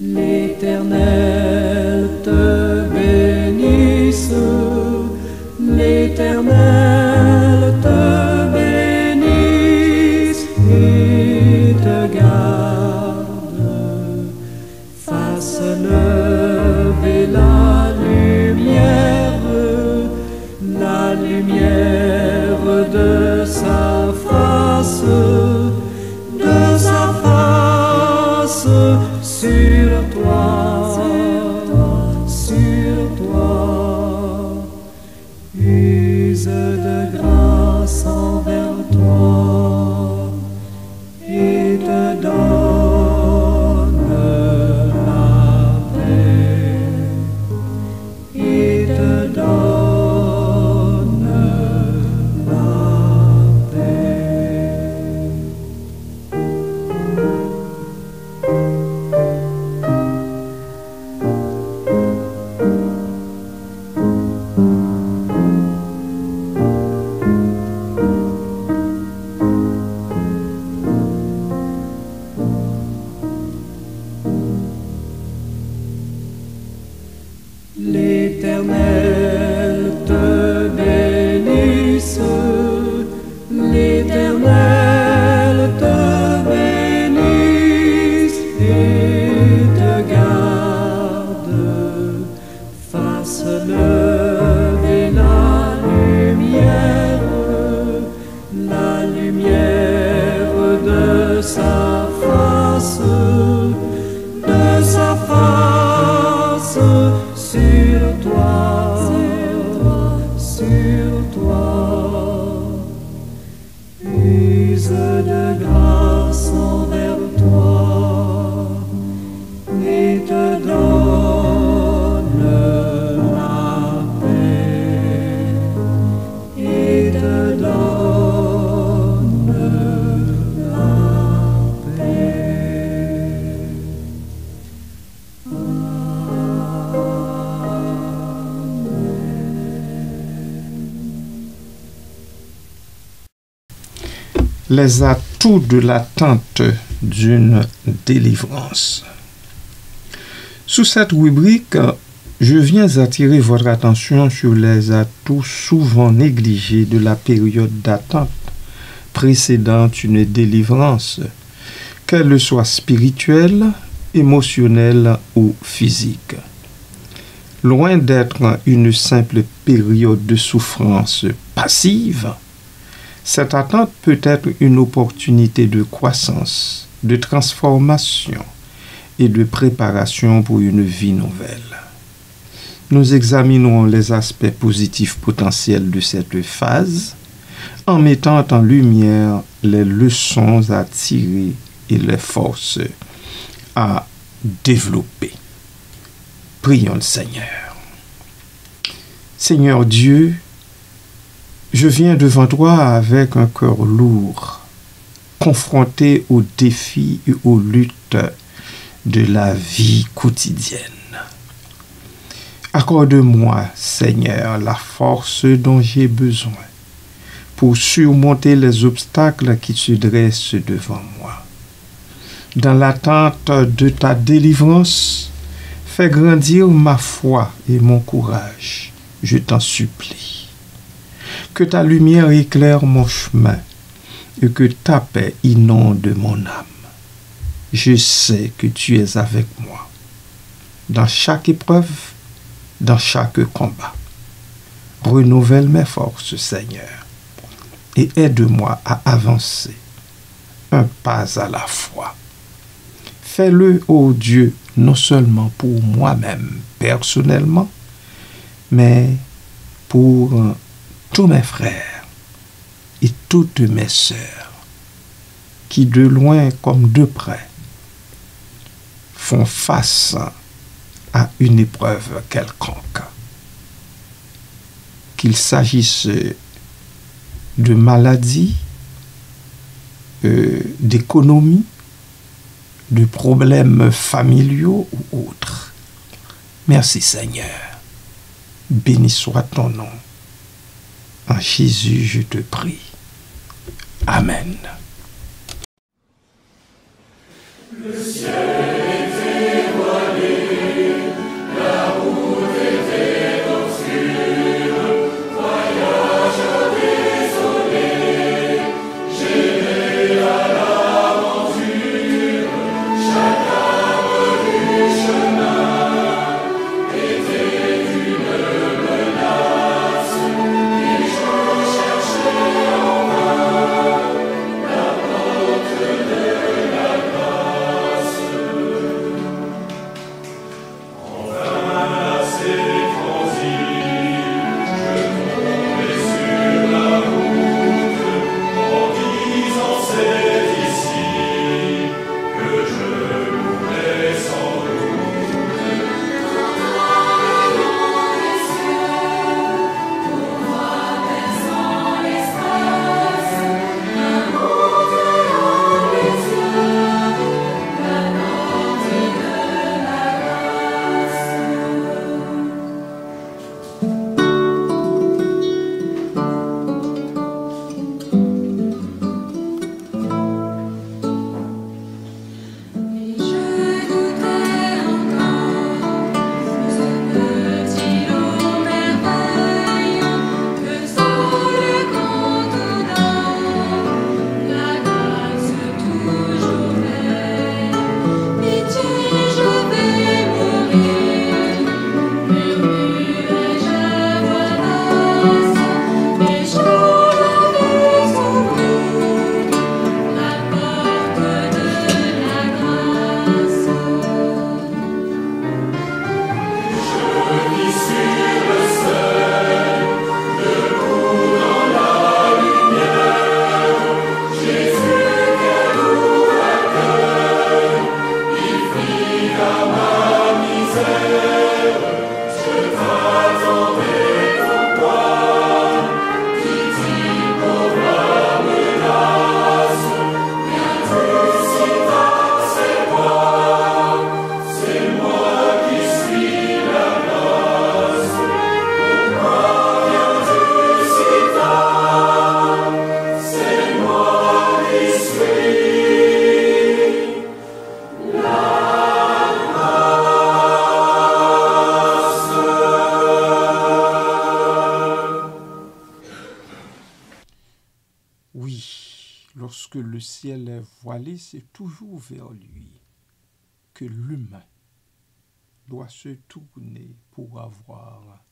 L'Éternel te bénisse, l'Éternel te bénisse et te garde, fasse lever la lumière de sa face sur toi, use de grâce envers toi et te donne la paix, et te donne la paix. L'Éternel te bénisse, l'Éternel te bénisse et te garde, fasse lever la lumière de sa face sur toi, use de grâce envers toi et te donne la paix, et te donne la paix. Les atouts de l'attente d'une délivrance. Sous cette rubrique, je viens attirer votre attention sur les atouts souvent négligés de la période d'attente précédant une délivrance, qu'elle soit spirituelle, émotionnelle ou physique. Loin d'être une simple période de souffrance passive, cette attente peut être une opportunité de croissance, de transformation et de préparation pour une vie nouvelle. Nous examinerons les aspects positifs potentiels de cette phase en mettant en lumière les leçons à tirer et les forces à développer. Prions le Seigneur. Seigneur Dieu, je viens devant toi avec un cœur lourd, confronté aux défis et aux luttes de la vie quotidienne. Accorde-moi, Seigneur, la force dont j'ai besoin pour surmonter les obstacles qui se dressent devant moi. Dans l'attente de ta délivrance, fais grandir ma foi et mon courage, je t'en supplie. Que ta lumière éclaire mon chemin et que ta paix inonde mon âme. Je sais que tu es avec moi dans chaque épreuve, dans chaque combat. Renouvelle mes forces, Seigneur, et aide-moi à avancer un pas à la fois. Fais-le, ô Dieu, non seulement pour moi-même personnellement, mais pour tous mes frères et toutes mes sœurs qui de loin comme de près font face à une épreuve quelconque. Qu'il s'agisse de maladie, d'économie, de problèmes familiaux ou autres. Merci Seigneur Béni soit ton nom. En Jésus, je te prie. Amen. Le ciel était voilé, la route était obscure, voyage désolé, gêné à l'aventure, chaque arbre du chemin était une menace, et je cherchais en vain la porte de la grâce. Enfin, assez transi, je tombais sur la route, en disant c'est ici que je mourrai sans doute. Et je goûtais encore ce petit lot merveille que sont les contes d'or, la grâce toujours belle. Pitié, je vais mourir, murmurai-je à voix basse, et je l'avais s'ouvrir la porte de la grâce. Je vis sur le seuil, debout dans la lumière, Jésus quel doux accueil, il fit à ma misère. Je t'attendais pourquoi, dit-il pauvre menace, viens-tu si tard, c'est moi qui suis la grâce. Pourquoi viens-tu si tard, c'est moi qui suis la grâce. Oui, lorsque le ciel est voilé, c'est toujours vers lui que l'humain doit se tourner pour avoir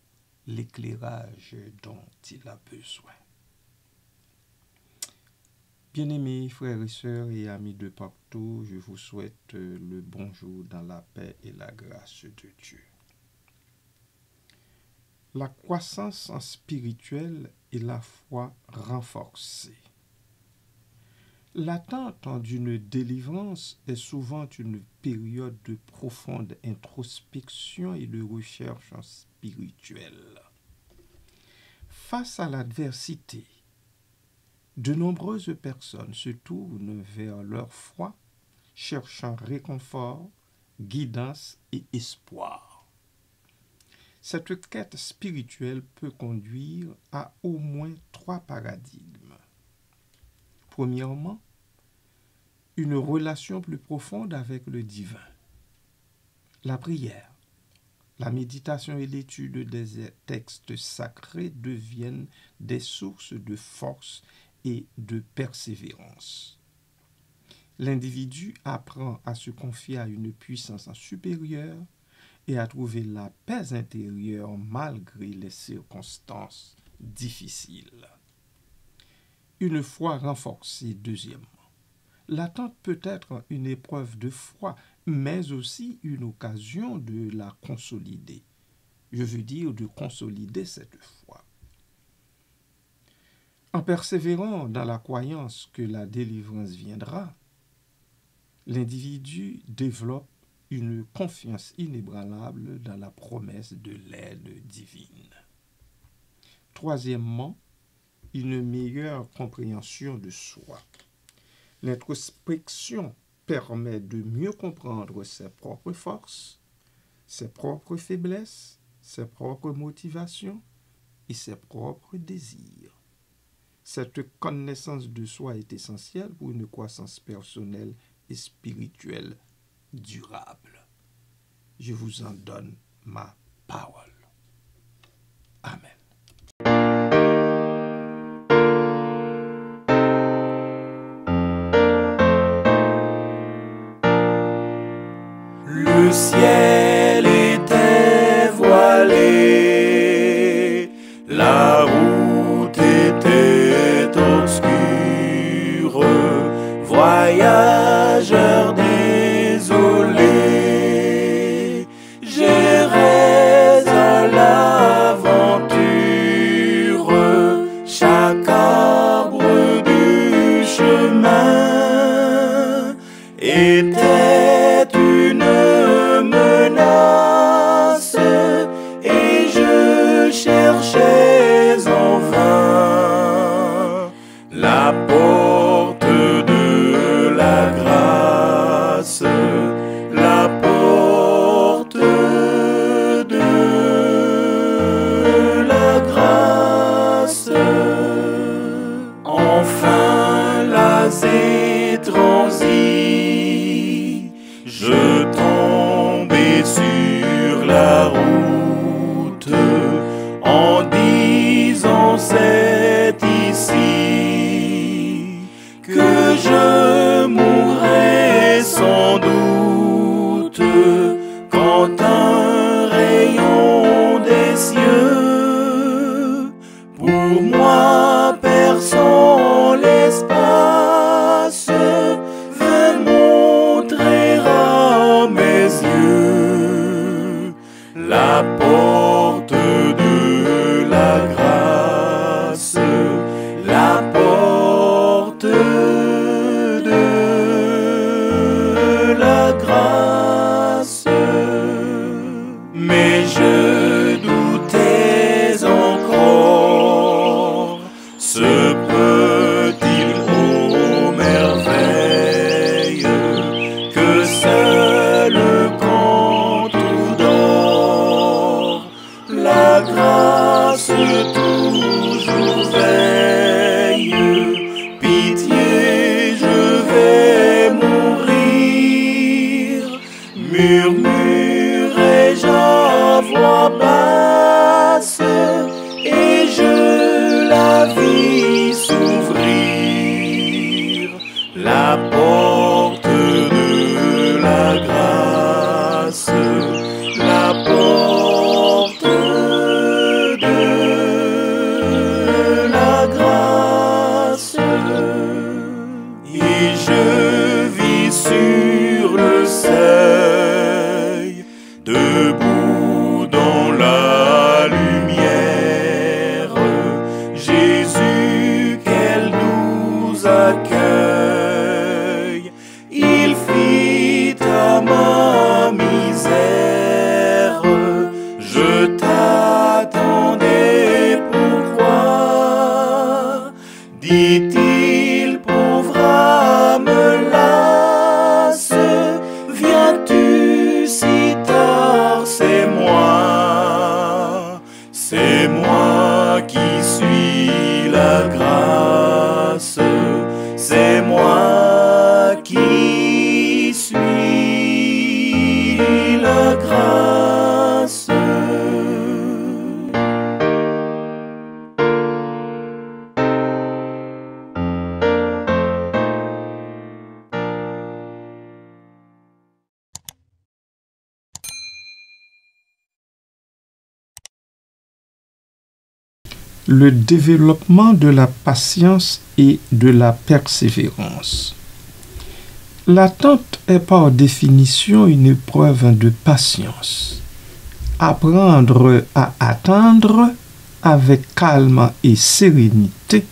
l'éclairage dont il a besoin. Bien-aimés frères et sœurs et amis de partout, je vous souhaite le bonjour dans la paix et la grâce de Dieu. La croissance spirituelle est la foi renforcée. L'attente d'une délivrance est souvent une période de profonde introspection et de recherche spirituelle. Face à l'adversité, de nombreuses personnes se tournent vers leur foi, cherchant réconfort, guidance et espoir. Cette quête spirituelle peut conduire à au moins 3 paradigmes. Premièrement, une relation plus profonde avec le divin. La prière, la méditation et l'étude des textes sacrés deviennent des sources de force et de persévérance. L'individu apprend à se confier à une puissance supérieure et à trouver la paix intérieure malgré les circonstances difficiles. Une foi renforcée, deuxièmement. L'attente peut être une épreuve de foi, mais aussi une occasion de la consolider. Je veux dire de consolider cette foi. En persévérant dans la croyance que la délivrance viendra, l'individu développe une confiance inébranlable dans la promesse de l'aide divine. Troisièmement, une meilleure compréhension de soi. L'introspection permet de mieux comprendre ses propres forces, ses propres faiblesses ses propres motivations et ses propres désirs. Cette connaissance de soi est essentielle pour une croissance personnelle et spirituelle durable. Je vous en donne ma parole. Amen. Le ciel était voilé, la route était obscure, voyageur désolé, j'irai à l'aventure, chaque arbre du chemin était une menace, et je cherchais en vain la porte de la grâce, la porte de la grâce. Enfin lasé transi, je tombais sur la route en disant c'est ici que je mourrai sans doute, quand un rayon des cieux pour moi perçant l'espace vint montrer à mes yeux la porte de la grâce, la porte de la grâce. Mais je doutais encore, se peut-il, ô merveille, que seul quand tout dort, la grâce toujours veille. Pitié, je vais mourir, murmurai-je à voix basse, et je la vis s'ouvrir, la porte de la grâce, la porte de la grâce. Et je vis sur le seuil, debout dans la lumière, Jésus, quel doux accueil il fit à ma misère. Je t'attendais, pourquoi, dit-il, pauvre âme lasse, viens-tu si tard? C'est moi qui suis la grâce, c'est moi qui suis la grâce. Le développement de la patience et de la persévérance. L'attente est par définition une épreuve de patience. Apprendre à attendre avec calme et sérénité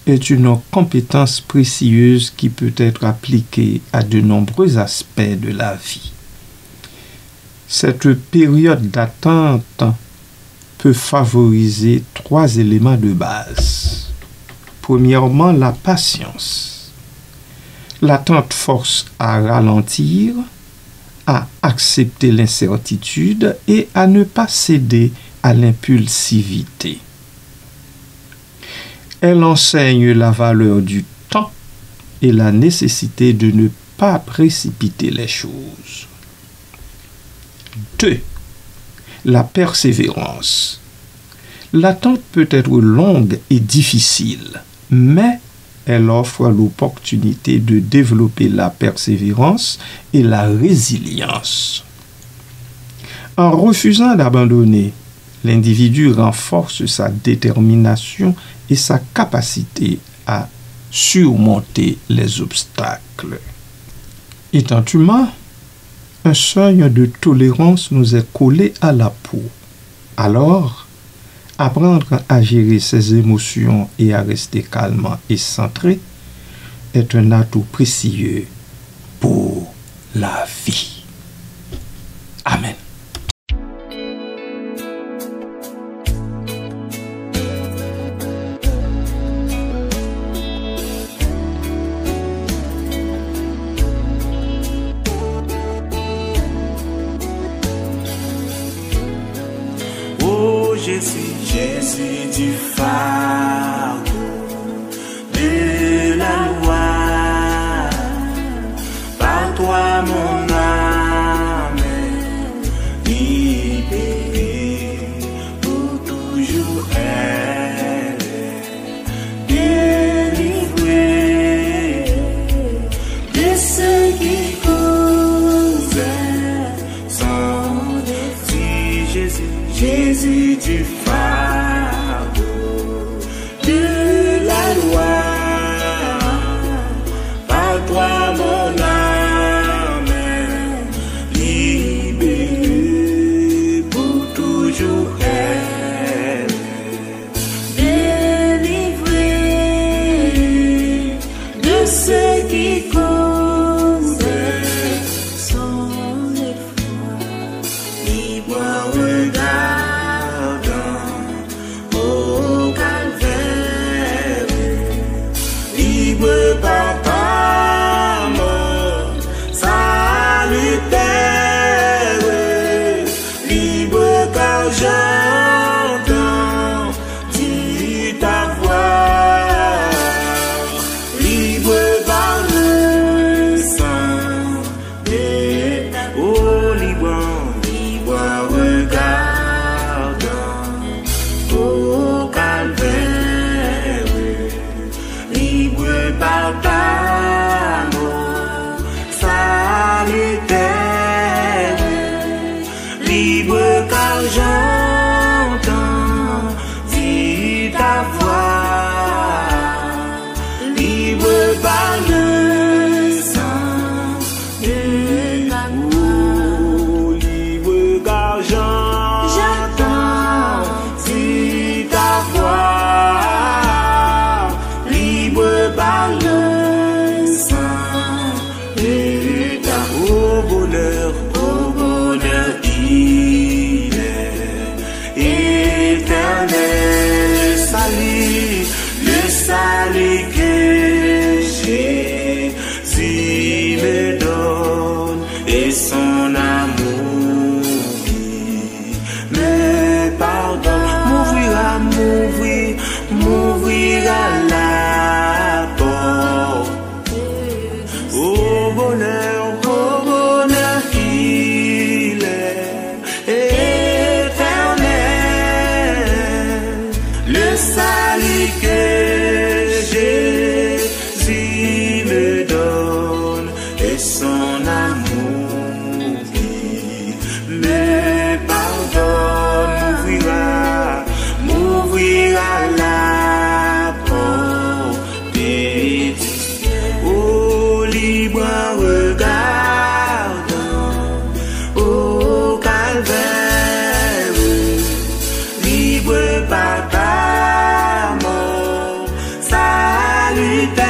est une compétence précieuse qui peut être appliquée à de nombreux aspects de la vie. Cette période d'attente peut favoriser 3 éléments de base. Premièrement, la patience. L'attente force à ralentir, à accepter l'incertitude et à ne pas céder à l'impulsivité. Elle enseigne la valeur du temps et la nécessité de ne pas précipiter les choses. 2. La persévérance. L'attente peut être longue et difficile, mais elle offre l'opportunité de développer la persévérance et la résilience. En refusant d'abandonner, l'individu renforce sa détermination et sa capacité à surmonter les obstacles. Étant humain, un seuil de tolérance nous est collé à la peau. Alors, apprendre à gérer ses émotions et à rester calme et centré est un atout précieux pour la vie. Amen. Jésus du fardeau de la loi, par toi mon âme est libérée, pour toujours elle est délivrée de ce qui cause son défi. Jésus du fardeau de la loi, par toi mon âme est libérée, pour toujours elle est délivrée de ce qui cause son effroi. Libre regard Papa, mon salutaire, libre car j'entends dit ta voix, libre par le sang de ta oh, libre regardant au calvaire. Par ta mort salutaire, libre car j'entends dit ta voix, libre par le sang de ta mort, libre car j'entends dit ta voix. Au bonheur, il est éternel, le salut que Jésus me donne, et son amour me pardonne, m'ouvrira la porte au bonheur. Le salut que Jésus me donne, et son amour qui me pardonne, m'ouvrira la porte et au libre regardant au calvaire, libre par ta mort salutaire,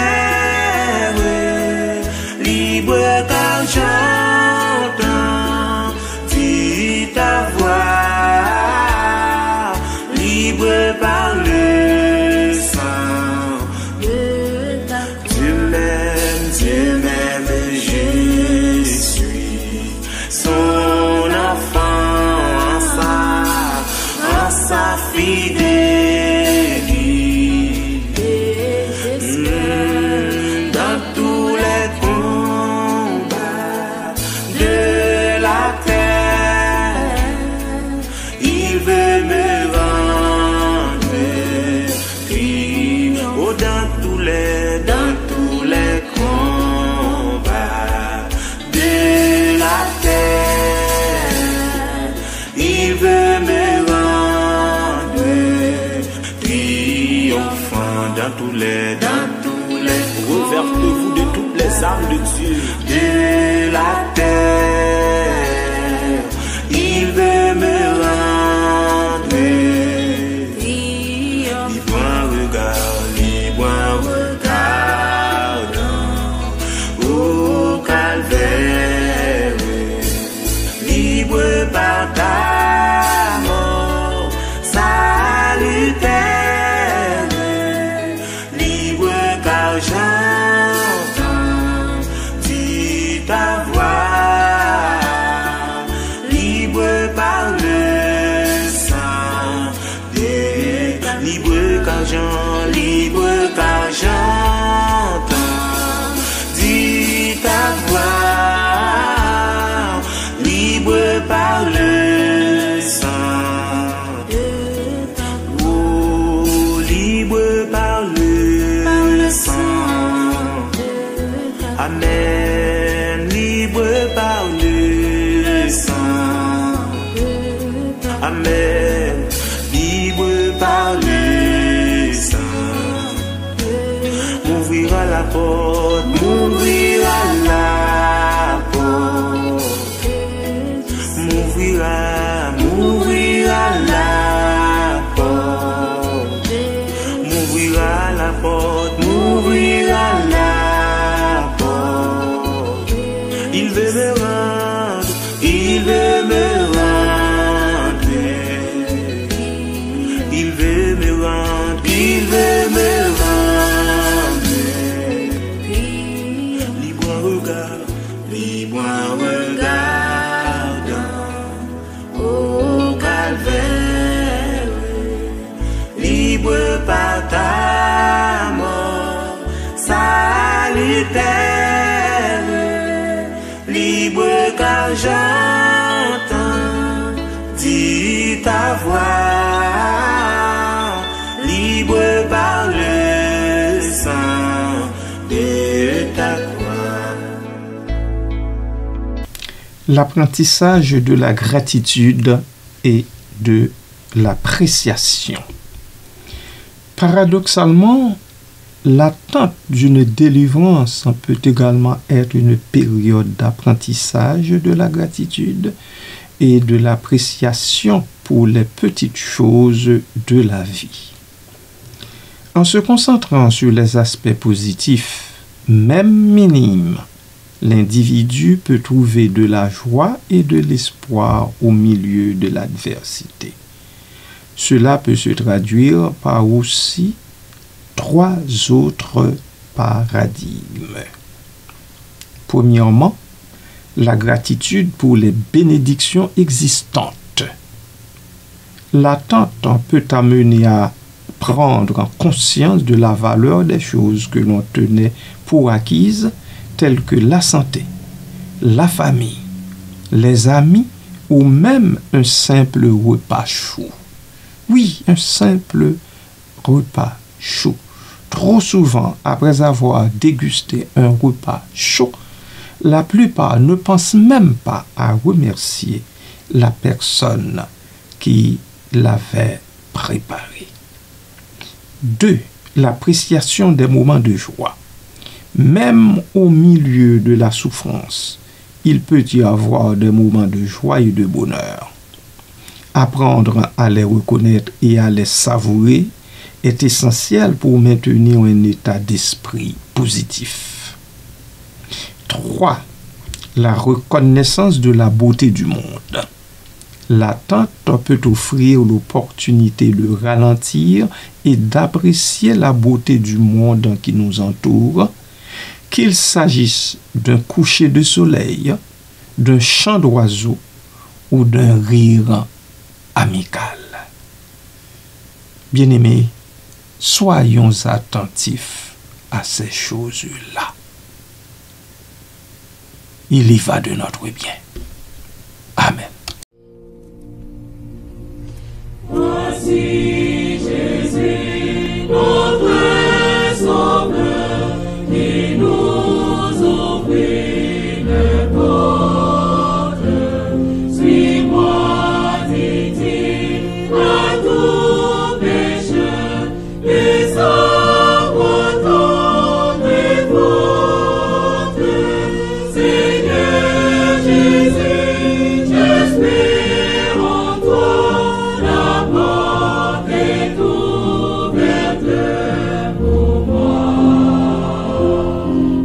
libre car j'entends dit ta voix, libre par le sang de ta croix. Dieu m'aime, je suis sa fidélité. Dans tous les combats de la terre, il veut me rendre triomphe. Oh, dans tous les combats de la terre, il veut me rendre triomphant. Dans tous les Recouvrez-vous de toutes les armes de Dieu. de la terre, il veut me rendre triomphe. Libre en regardant au calvaire, libre par ta mort salutaire, libre car j'entends ta voix, libre par le sang de libre car j'entends ta voix, libre par le sang, oh, libre par le sang, amen, libre par le sang, amen, libre par le sang, m'ouvrira la porte, m'ouvrira la porte, m'ouvrira la porte, m'ouvrira la porte, m'ouvrira la porte. Il veut me rendre, il veut me rendre, il veut me rendre, il veut me rendre libre en regardant au calvaire, libre par ta mort salutaire, libre car j'entends ta voix, libre par le sang de ta croix. L'apprentissage de la gratitude et de l'appréciation. Paradoxalement, l'attente d'une délivrance peut également être une période d'apprentissage de la gratitude et de l'appréciation pour les petites choses de la vie. En se concentrant sur les aspects positifs, même minimes, l'individu peut trouver de la joie et de l'espoir au milieu de l'adversité. Cela peut se traduire par aussi 3 autres paradigmes. Premièrement, la gratitude pour les bénédictions existantes. L'attente peut amener à prendre conscience de la valeur des choses que l'on tenait pour acquises, telles que la santé, la famille, les amis ou même un simple repas chaud. Oui, un simple repas chaud. Trop souvent, après avoir dégusté un repas chaud, la plupart ne pensent même pas à remercier la personne qui l'avait préparé. 2. L'appréciation des moments de joie. Même au milieu de la souffrance, il peut y avoir des moments de joie et de bonheur. Apprendre à les reconnaître et à les savourer est essentiel pour maintenir un état d'esprit positif. 3. La reconnaissance de la beauté du monde. L'attente peut offrir l'opportunité de ralentir et d'apprécier la beauté du monde qui nous entoure, qu'il s'agisse d'un coucher de soleil, d'un chant d'oiseaux ou d'un rire amical. Bien-aimés, soyons attentifs à ces choses-là. Il y va de notre bien. Amen. Voici Jésus, notre Sauveur, qui nous ouvrit les portes. Suis-moi, dit-il, à tout pécheur, et s'apportant mes fautes. Seigneur Jésus, j'espère en toi, la porte est ouverte pour moi.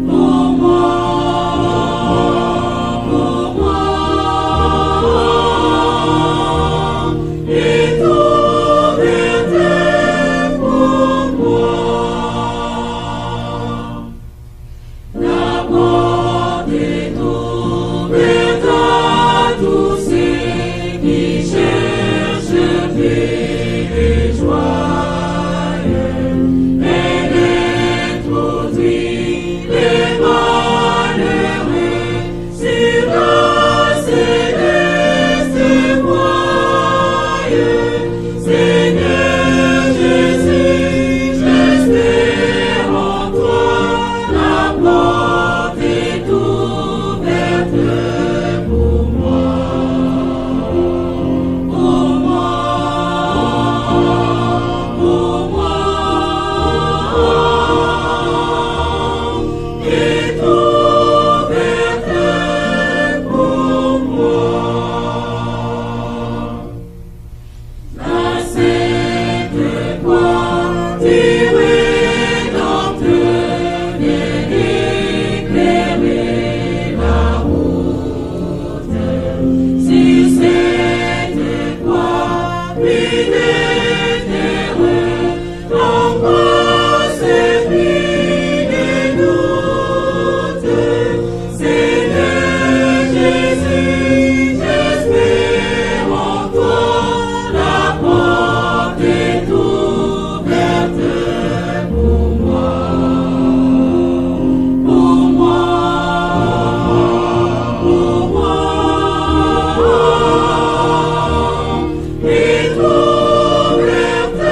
Pour moi, pour moi, est ouverte pour moi. La porte est ouverte à tous ceux qui cherchent paix et joie. Elle introduit les malheureux sur la céleste voie. Seigneur Jésus, j'espère en toi, la porte est ouverte pour moi. Pour moi, pour moi, est ouverte pour moi. La sainte croix du Rédempteur vient éclairer la route. Sur cette croix, puis des terreurs, l'angoisse puis des doutes. Seigneur Jésus, j'espère en toi, la porte est ouverte pour moi. Pour moi, pour moi, est ouverte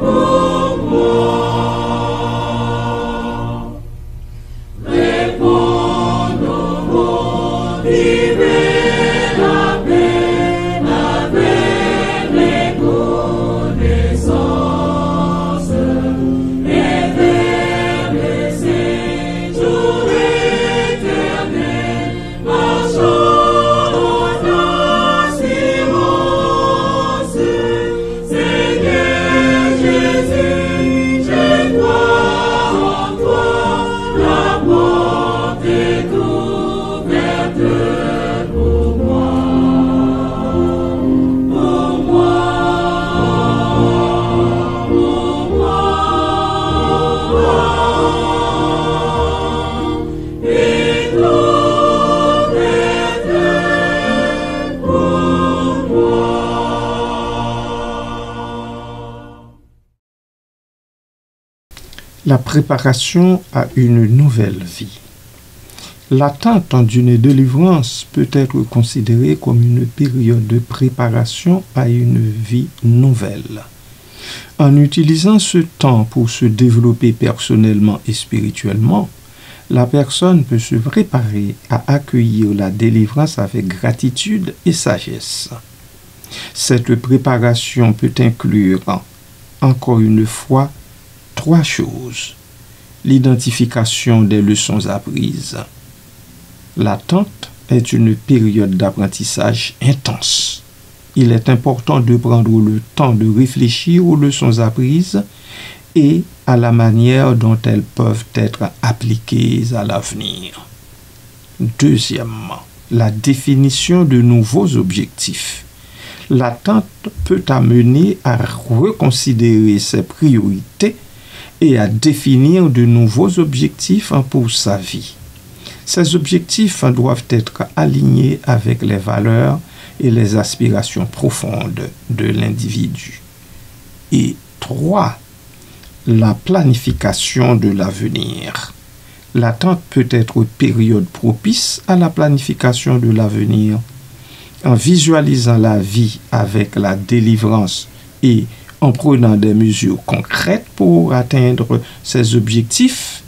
pour moi. Répondons au divin appel avec reconnaissance et vers le séjour éternel, marchons en assurance. Seigneur Jésus, je crois en toi, la porte est ouverte pour moi. Pour moi, pour moi, est ouverte pour moi. La préparation à une nouvelle vie. L'attente d'une délivrance peut être considérée comme une période de préparation à une vie nouvelle. En utilisant ce temps pour se développer personnellement et spirituellement, la personne peut se préparer à accueillir la délivrance avec gratitude et sagesse. Cette préparation peut inclure, encore une fois, 3 choses. L'identification des leçons apprises. L'attente est une période d'apprentissage intense. Il est important de prendre le temps de réfléchir aux leçons apprises et à la manière dont elles peuvent être appliquées à l'avenir. Deuxièmement, la définition de nouveaux objectifs. L'attente peut amener à reconsidérer ses priorités et à définir de nouveaux objectifs pour sa vie. Ces objectifs doivent être alignés avec les valeurs et les aspirations profondes de l'individu. Et 3. La planification de l'avenir. L'attente peut être période propice à la planification de l'avenir. En visualisant la vie avec la délivrance et en prenant des mesures concrètes pour atteindre ses objectifs,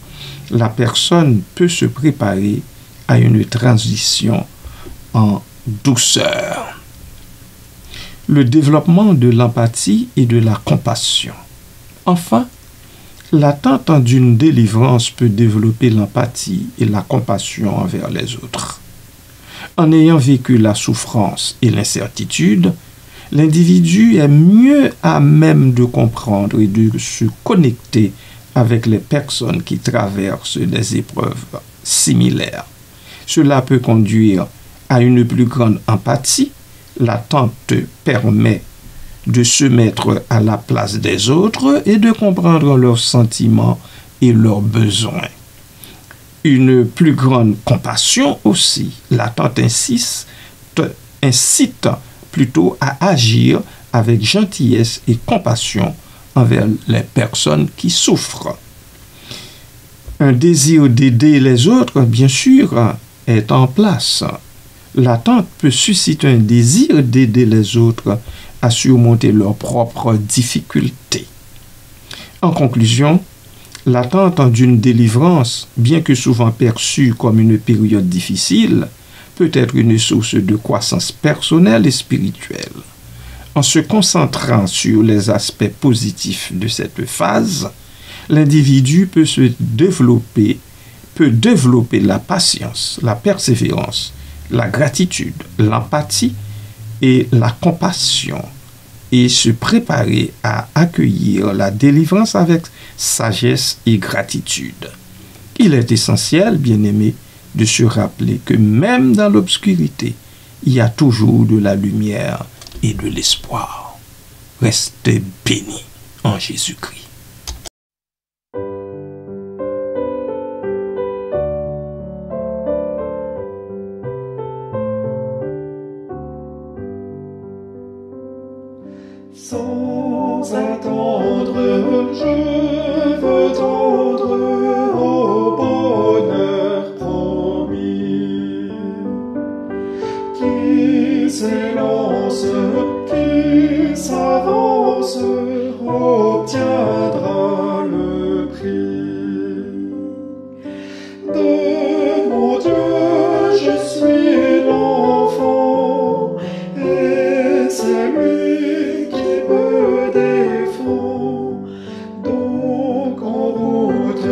la personne peut se préparer à une transition en douceur. Le développement de l'empathie et de la compassion. Enfin, l'attente d'une délivrance peut développer l'empathie et la compassion envers les autres. En ayant vécu la souffrance et l'incertitude, l'individu est mieux à même de comprendre et de se connecter avec les personnes qui traversent des épreuves similaires. Cela peut conduire à une plus grande empathie. L'attente permet de se mettre à la place des autres et de comprendre leurs sentiments et leurs besoins. Une plus grande compassion aussi. L'attente incite plutôt à agir avec gentillesse et compassion envers les personnes qui souffrent. Un désir d'aider les autres, bien sûr, est en place. L'attente peut susciter un désir d'aider les autres à surmonter leurs propres difficultés. En conclusion, l'attente d'une délivrance, bien que souvent perçue comme une période difficile, peut être une source de croissance personnelle et spirituelle. En se concentrant sur les aspects positifs de cette phase, l'individu peut développer la patience, la persévérance, la gratitude, l'empathie et la compassion et se préparer à accueillir la délivrance avec sagesse et gratitude. Il est essentiel, bien-aimé, de se rappeler que même dans l'obscurité, il y a toujours de la lumière et de l'espoir. Restez bénis en Jésus-Christ. Sans attendre, je veux tendre au bonheur promis. Qui s'élance, qui s'avance, obtiendra le prix. De mon Dieu, je suis l'enfant, et c'est lui qui me défend. Donc en route,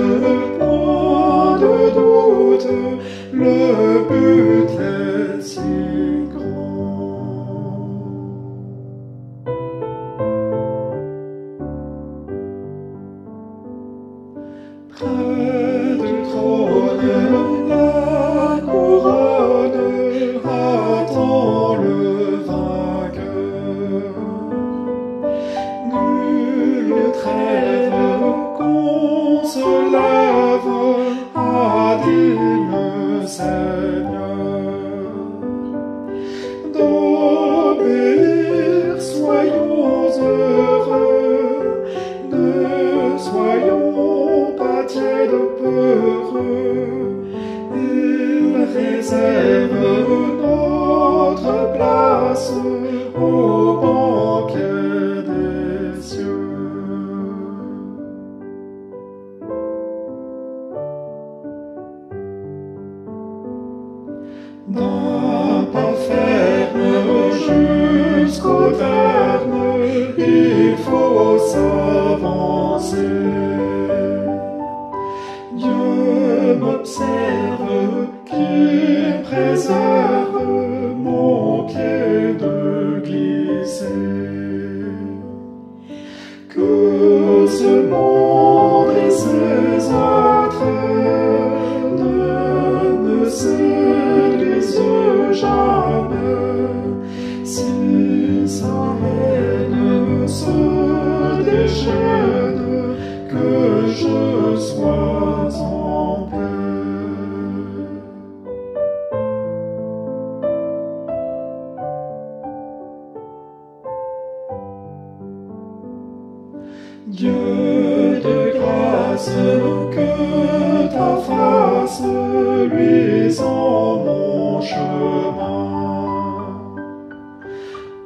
point de doute, le but est si grand. Près du trône, la couronne attend le vainqueur. Nulle trêve qu'on se lève, a dit le Seigneur. D'obéir, soyons heureux, ne soyons pas tièdes peureux. Il réserve notre place au banquet des cieux. D'un pas ferme jusqu'au terme, il faut s'avancer. Dieu m'observe, qui préserve mon pied de glisser. Que ce monde et ses attraits ne me séduisent jamais. Si sa haine se déchaîne, que je sois en paix. Dieu de grâce, que ta face luise en mon chemin.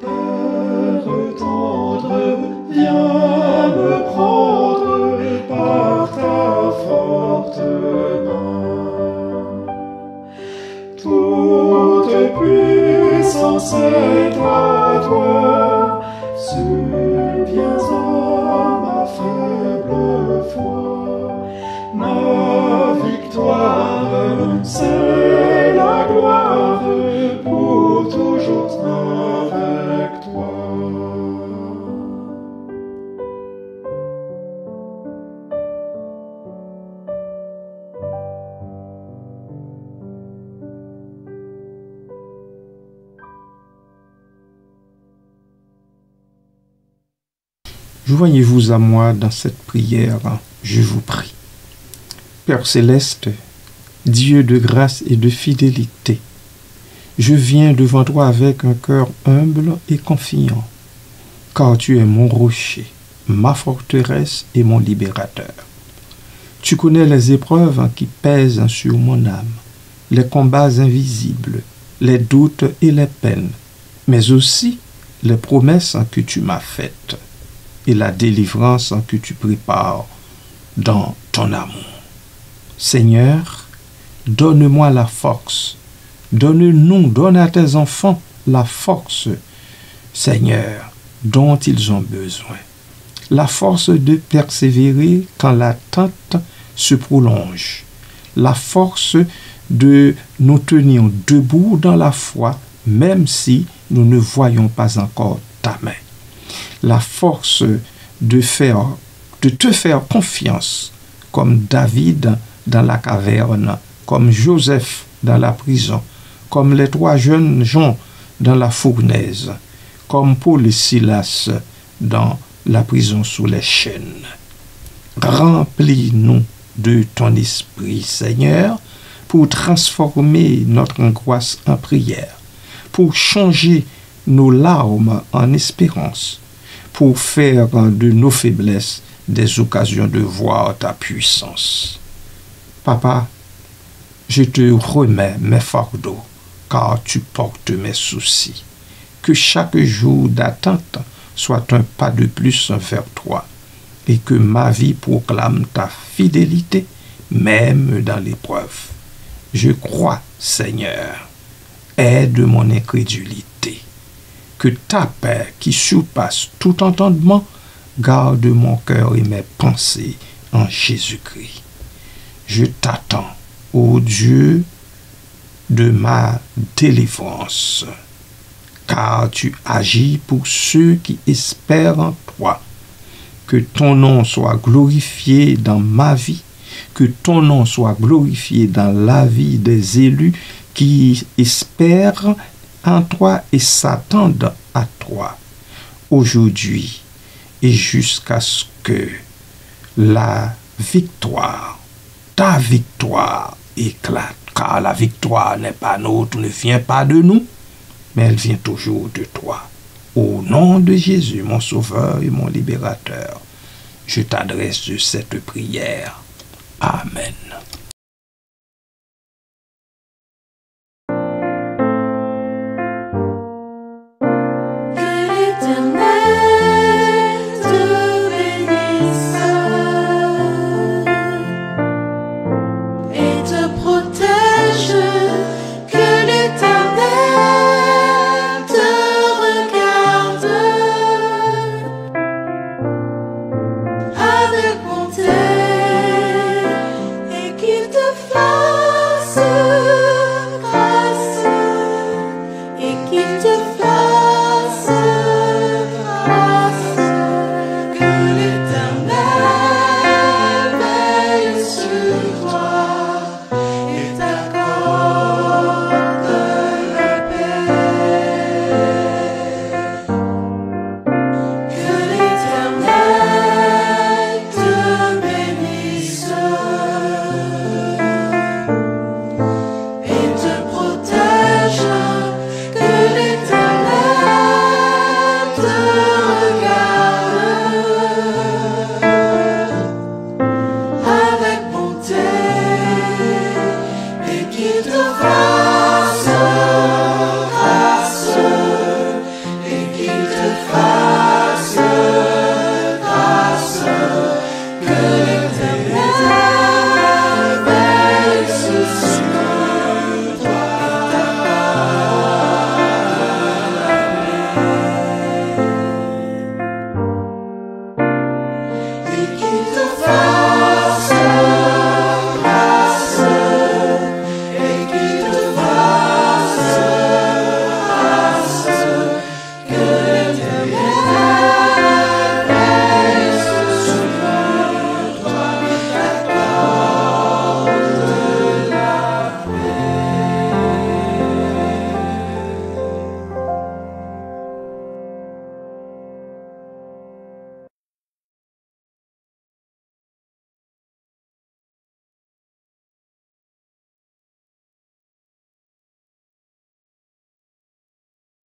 Père tendre, viens me prendre par ta forte main. Toute puissance est à toi, subviens à ma faible foi. Ma victoire, c'est la gloire, pour toujours avec toi. Joignez-vous à moi dans cette prière, je vous prie. Père céleste, Dieu de grâce et de fidélité, je viens devant toi avec un cœur humble et confiant, car tu es mon rocher, ma forteresse et mon libérateur. Tu connais les épreuves qui pèsent sur mon âme, les combats invisibles, les doutes et les peines, mais aussi les promesses que tu m'as faites et la délivrance que tu prépares dans ton amour. Seigneur, donne-moi la force, donne à tes enfants la force, Seigneur, dont ils ont besoin. La force de persévérer quand l'attente se prolonge. La force de nous tenir debout dans la foi, même si nous ne voyons pas encore ta main. La force de te faire confiance, comme David dans la caverne, comme Joseph dans la prison, comme les 3 jeunes gens dans la fournaise, comme Paul et Silas dans la prison sous les chaînes. Remplis-nous de ton esprit, Seigneur, pour transformer notre angoisse en prière, pour changer nos larmes en espérance, pour faire de nos faiblesses des occasions de voir ta puissance. Papa, je te remets mes fardeaux, car tu portes mes soucis. Que chaque jour d'attente soit un pas de plus vers toi, et que ma vie proclame ta fidélité, même dans l'épreuve. Je crois, Seigneur, aide mon incrédulité. Que ta paix qui surpasse tout entendement garde mon cœur et mes pensées en Jésus-Christ. Je t'attends, ô Dieu, de ma délivrance, car tu agis pour ceux qui espèrent en toi. Que ton nom soit glorifié dans ma vie, que ton nom soit glorifié dans la vie des élus qui espèrent en toi et s'attendent à toi, aujourd'hui et jusqu'à ce que la victoire, ta victoire éclate, car la victoire n'est pas nôtre, ne vient pas de nous, mais elle vient toujours de toi. Au nom de Jésus, mon Sauveur et mon Libérateur, je t'adresse cette prière. Amen.